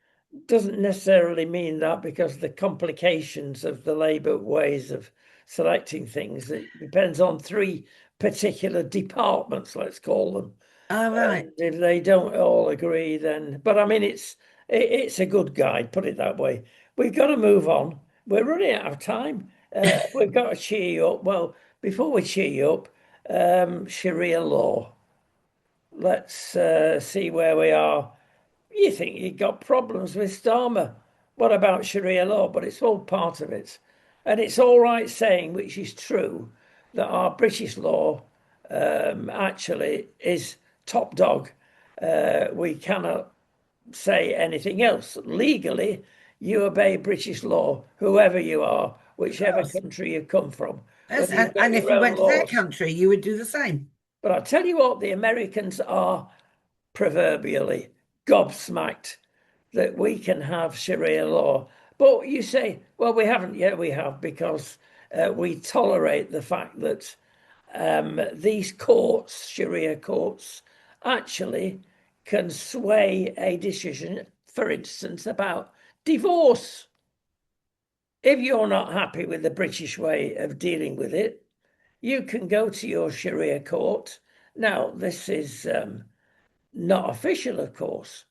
Speaker 1: Doesn't necessarily mean that because the complications of the Labour ways of selecting things, it depends on three particular departments, let's call them.
Speaker 2: Oh, right.
Speaker 1: And if they don't all agree, then, but I mean, it's a good guide, put it that way. We've got to move on. We're running out of time. We've got to cheer you up. Well, before we cheer you up, Sharia law. Let's see where we are. You think you got problems with Starmer. What about Sharia law? But it's all part of it. And it's all right saying, which is true, that our British law actually is top dog. We cannot say anything else. Legally, you obey British law, whoever you are,
Speaker 2: Of
Speaker 1: whichever
Speaker 2: course.
Speaker 1: country you come from.
Speaker 2: Yes,
Speaker 1: But you've got
Speaker 2: and if
Speaker 1: your
Speaker 2: you
Speaker 1: own
Speaker 2: went to their
Speaker 1: laws.
Speaker 2: country, you would do the same.
Speaker 1: But I tell you what, the Americans are proverbially gobsmacked that we can have Sharia law. But you say, well, we haven't yet. We have because we tolerate the fact that these courts, Sharia courts, actually can sway a decision, for instance, about divorce. If you're not happy with the British way of dealing with it, you can go to your Sharia court. Now, this is not official, of course,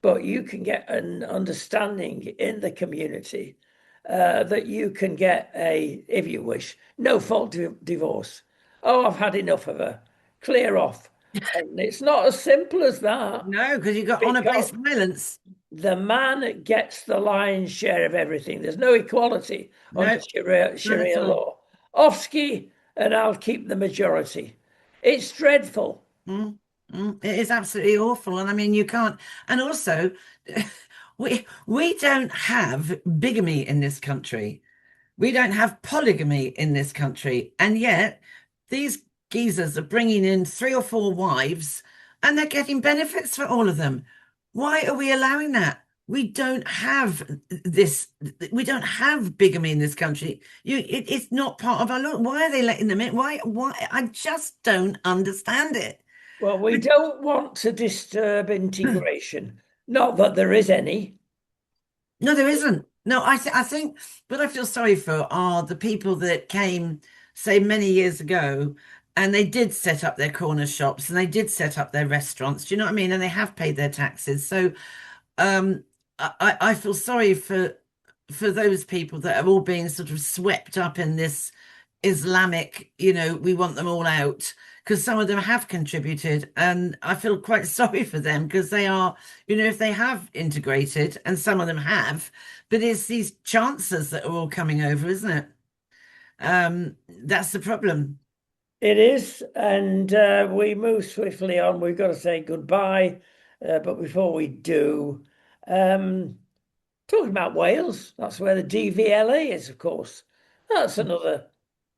Speaker 1: but you can get an understanding in the community that you can get a, if you wish, no fault divorce. Oh, I've had enough of her. Clear off. And it's not as simple as that
Speaker 2: No, because you've got
Speaker 1: because
Speaker 2: honor-based violence.
Speaker 1: the man gets the lion's share of everything. There's no equality under
Speaker 2: No, not at
Speaker 1: Sharia
Speaker 2: all.
Speaker 1: law. Offski, and I'll keep the majority. It's dreadful.
Speaker 2: Mm, It is absolutely awful. And I mean, you can't, and also we don't have bigamy in this country. We don't have polygamy in this country. And yet these geezers are bringing in three or four wives and they're getting benefits for all of them. Why are we allowing that? We don't have this, we don't have bigamy in this country. It's not part of our law. Why are they letting them in? Why? I just don't understand it.
Speaker 1: Well, we don't want to disturb integration. Not that there is any.
Speaker 2: No, there isn't. No, I think what I feel sorry for are the people that came, say, many years ago, and they did set up their corner shops and they did set up their restaurants. Do you know what I mean? And they have paid their taxes. So um I feel sorry for those people that are all being sort of swept up in this Islamic, we want them all out because some of them have contributed, and I feel quite sorry for them because they are, if they have integrated, and some of them have, but it's these chancers that are all coming over, isn't it? That's the problem.
Speaker 1: It is, and we move swiftly on. We've got to say goodbye. But before we do, um, talking about Wales, that's where the DVLA is, of course. That's another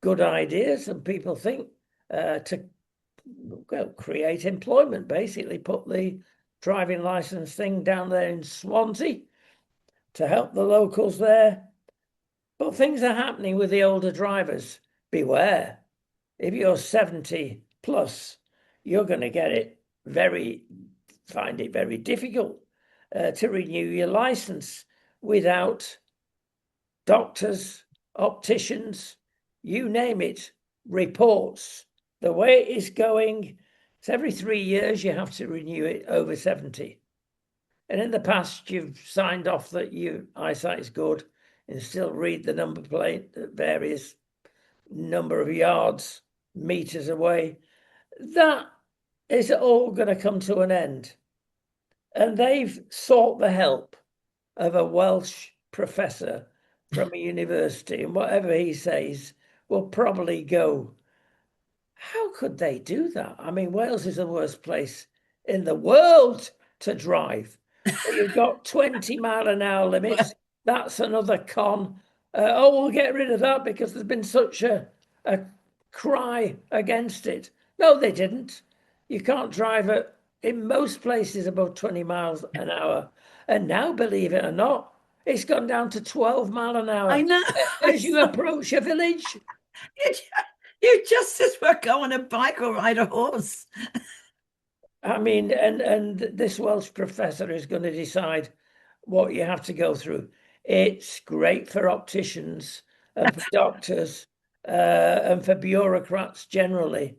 Speaker 1: good idea. Some people think to well, create employment, basically, put the driving license thing down there in Swansea to help the locals there. But things are happening with the older drivers. Beware. If you're 70 plus, you're going to find it very difficult to renew your license without doctors, opticians, you name it, reports. The way it is going, So every 3 years you have to renew it over 70. And in the past, you've signed off that your eyesight is good and still read the number plate at various number of yards, meters away. That is all going to come to an end. And they've sought the help of a Welsh professor from a university, and whatever he says will probably go. How could they do that? I mean, Wales is the worst place in the world to drive. But you've got 20-mile-an-hour limits. That's another con. We'll get rid of that because there's been such a cry against it. No, they didn't. You can't drive it in most places above 20 miles an hour. And now, believe it or not, it's gone down to 12 mile an
Speaker 2: I
Speaker 1: hour
Speaker 2: know. I
Speaker 1: as you
Speaker 2: saw
Speaker 1: approach a village.
Speaker 2: you, you just as well go on a bike or ride a horse.
Speaker 1: I mean, and this Welsh professor is going to decide what you have to go through. It's great for opticians and for doctors and for bureaucrats generally.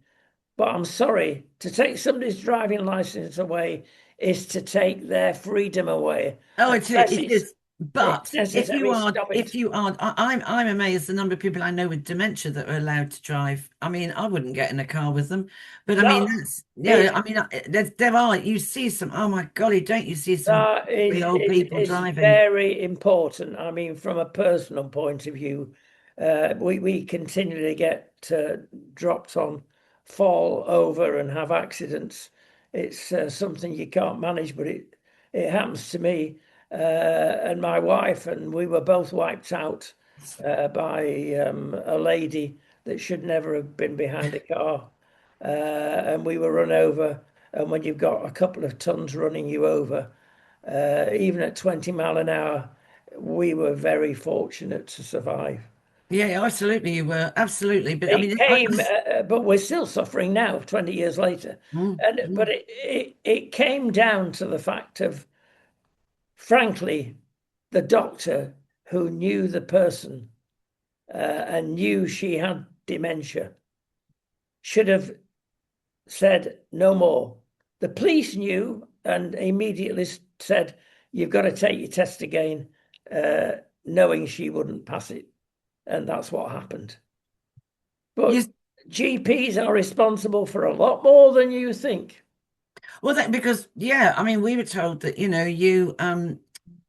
Speaker 1: But I'm sorry, to take somebody's driving license away is to take their freedom away,
Speaker 2: Oh,
Speaker 1: unless
Speaker 2: it
Speaker 1: it's
Speaker 2: is. But
Speaker 1: necessary. Stop
Speaker 2: if
Speaker 1: it.
Speaker 2: you are, I'm amazed the number of people I know with dementia that are allowed to drive. I mean, I wouldn't get in a car with them, but I mean,
Speaker 1: No,
Speaker 2: that's yeah.
Speaker 1: it
Speaker 2: I mean, there are you see some. Oh my golly, don't you see some
Speaker 1: That
Speaker 2: very
Speaker 1: is,
Speaker 2: old
Speaker 1: is
Speaker 2: people
Speaker 1: is
Speaker 2: driving?
Speaker 1: very important. I mean, from a personal point of view, we continually get dropped on, fall over, and have accidents. It's something you can't manage, but it happens to me and my wife, and we were both wiped out by a lady that should never have been behind a car, and we were run over. And when you've got a couple of tons running you over, even at 20 mile an hour, we were very fortunate to survive.
Speaker 2: Yeah, absolutely, you were absolutely. But I
Speaker 1: It
Speaker 2: mean,
Speaker 1: came, but we're still suffering now, 20 years later.
Speaker 2: Mm,
Speaker 1: And but
Speaker 2: mm.
Speaker 1: it came down to the fact of, frankly, the doctor who knew the person and knew she had dementia should have said no more. The police knew and immediately said, "You've got to take your test again," knowing she wouldn't pass it. And that's what happened.
Speaker 2: you
Speaker 1: But GPs are responsible for a lot more than you think.
Speaker 2: well that because yeah, I mean, we were told that you know,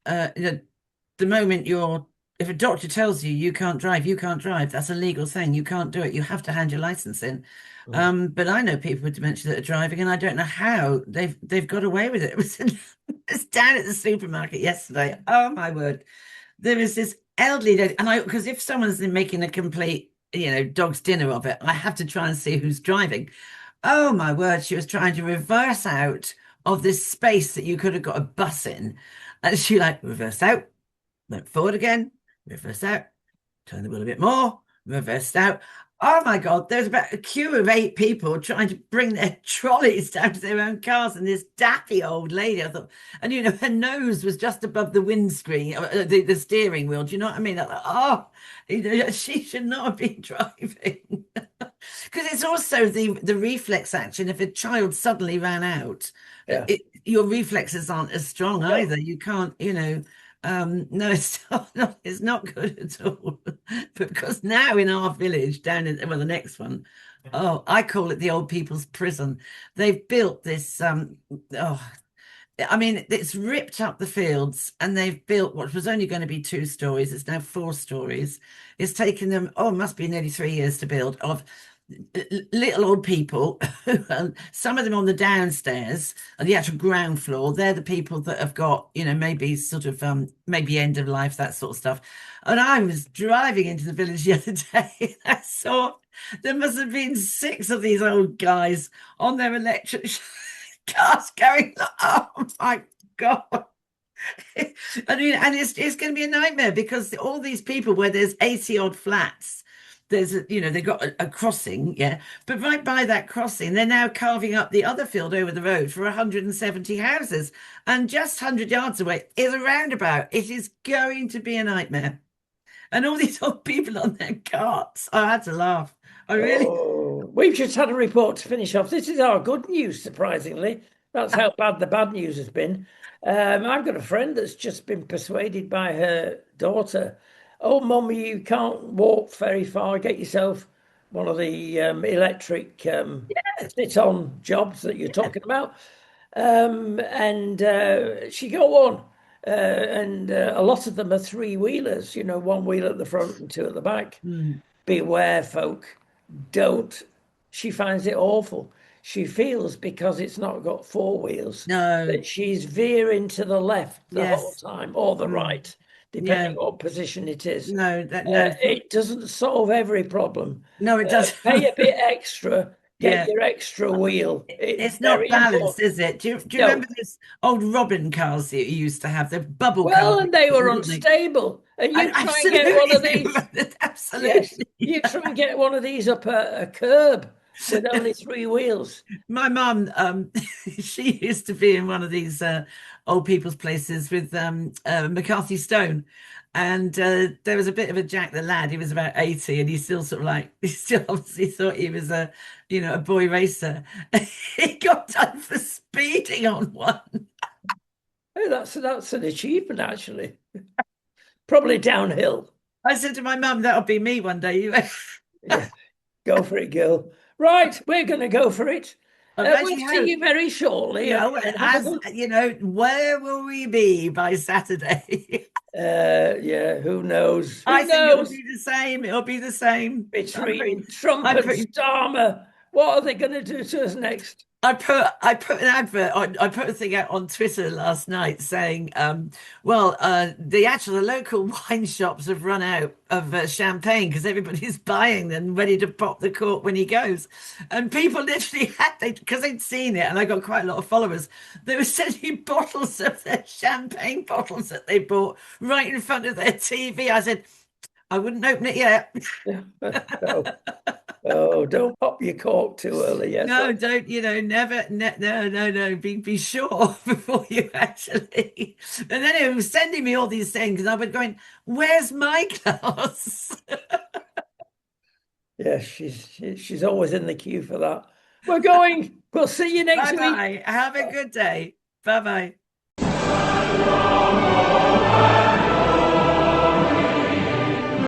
Speaker 2: the moment you're if a doctor tells you you can't drive, you can't drive. That's a legal thing. You can't do it. You have to hand your license in.
Speaker 1: Mm.
Speaker 2: But I know people with dementia that are driving, and I don't know how they've got away with it. It was down at the supermarket yesterday. Oh my word! There was this elderly lady, and I because if someone's making a complete dog's dinner of it, I have to try and see who's driving. Oh my word! She was trying to reverse out of this space that you could have got a bus in, and she like reversed out, went forward again, reversed out, turned the wheel a bit more, reversed out. Oh my God, there's about a queue of 8 people trying to bring their trolleys down to their own cars. And this daffy old lady, I thought, and her nose was just above the windscreen, the steering wheel. Do you know what I mean? I thought, oh, she should not have been driving. Because it's also the reflex action. If a child suddenly ran out,
Speaker 1: Yeah.
Speaker 2: your reflexes aren't as strong
Speaker 1: No.
Speaker 2: either. You can't, no, it's not good at all. Because now in our village, down in well, the next one, oh, I call it the old people's prison. They've built this oh, I mean, it's ripped up the fields and they've built what was only going to be 2 stories. It's now 4 stories. It's taken them, oh, it must be nearly 3 years to build of little old people, some of them on the downstairs and the actual ground floor. They're the people that have got, maybe sort of maybe end of life, that sort of stuff. And I was driving into the village the other day. I saw there must have been 6 of these old guys on their electric cars going, oh my God. I mean, and it's going to be a nightmare because all these people where there's 80 odd flats, they've got a crossing, yeah, but right by that crossing, they're now carving up the other field over the road for 170 houses, and just 100 yards away is a roundabout. It is going to be a nightmare, and all these old people on their carts. I had to laugh. I really,
Speaker 1: Oh, we've just had a report to finish off. This is our good news, surprisingly. That's how bad the bad news has been. I've got a friend that's just been persuaded by her daughter. Oh, mummy, you can't walk very far. Get yourself one of the electric sit-on jobs that you're talking about. And she got one. And a lot of them are three-wheelers, one wheel at the front and two at the back.
Speaker 2: Mm.
Speaker 1: Beware, folk. Don't. She finds it awful. She feels because it's not got four wheels
Speaker 2: No,
Speaker 1: that she's veering to the left the whole
Speaker 2: yes.
Speaker 1: time or the
Speaker 2: Mm.
Speaker 1: right, depending
Speaker 2: Yeah.
Speaker 1: what position it is.
Speaker 2: No, that no,
Speaker 1: It doesn't solve every problem.
Speaker 2: no, it doesn't.
Speaker 1: Pay a bit extra, get
Speaker 2: Yeah.
Speaker 1: your extra wheel. It's
Speaker 2: It's not
Speaker 1: very
Speaker 2: balanced,
Speaker 1: important.
Speaker 2: is it? Do you remember
Speaker 1: No.
Speaker 2: those old Robin cars that you used to have? The bubble cars,
Speaker 1: Well, and they were
Speaker 2: weren't they?
Speaker 1: unstable. And
Speaker 2: And
Speaker 1: you try and get one
Speaker 2: absolutely,
Speaker 1: of
Speaker 2: they
Speaker 1: these.
Speaker 2: were.
Speaker 1: Yes,
Speaker 2: Absolutely.
Speaker 1: you try and get one of these up a curb with only three wheels.
Speaker 2: My mum, she used to be in one of these old people's places with McCarthy Stone. And there was a bit of a Jack the lad. He was about 80 and he still sort of like, he still obviously thought he was a boy racer. He got done for speeding on one.
Speaker 1: Hey, that's an achievement, actually. Probably downhill.
Speaker 2: I said to my mum, that'll be me one day. You
Speaker 1: Yeah, go for it, girl. Right, we're going to go for it. We'll
Speaker 2: Righty
Speaker 1: see
Speaker 2: ho.
Speaker 1: you very shortly, and have a
Speaker 2: As
Speaker 1: good.
Speaker 2: you know, where will we be by Saturday?
Speaker 1: Yeah, who knows?
Speaker 2: I
Speaker 1: Who
Speaker 2: think it'll
Speaker 1: knows?
Speaker 2: be the same. It'll be the same.
Speaker 1: Between Trump
Speaker 2: I'm
Speaker 1: and
Speaker 2: pretty
Speaker 1: Starmer, what are they going to do to us next?
Speaker 2: I put an advert on, I put a thing out on Twitter last night saying, the local wine shops have run out of champagne because everybody's buying them ready to pop the cork when he goes. And people literally because they'd seen it and I got quite a lot of followers, they were sending bottles of their champagne bottles that they bought right in front of their TV. I said, I wouldn't open it yet.
Speaker 1: Oh, oh, don't pop your cork too early. Yes,
Speaker 2: No, don't, never, no, no, no, be sure before you actually. And then it was sending me all these things, and I was going, where's my glass?
Speaker 1: yes, she's always in the queue for that. We're going. We'll see you next
Speaker 2: Bye
Speaker 1: week.
Speaker 2: bye. Have a good day. Bye bye.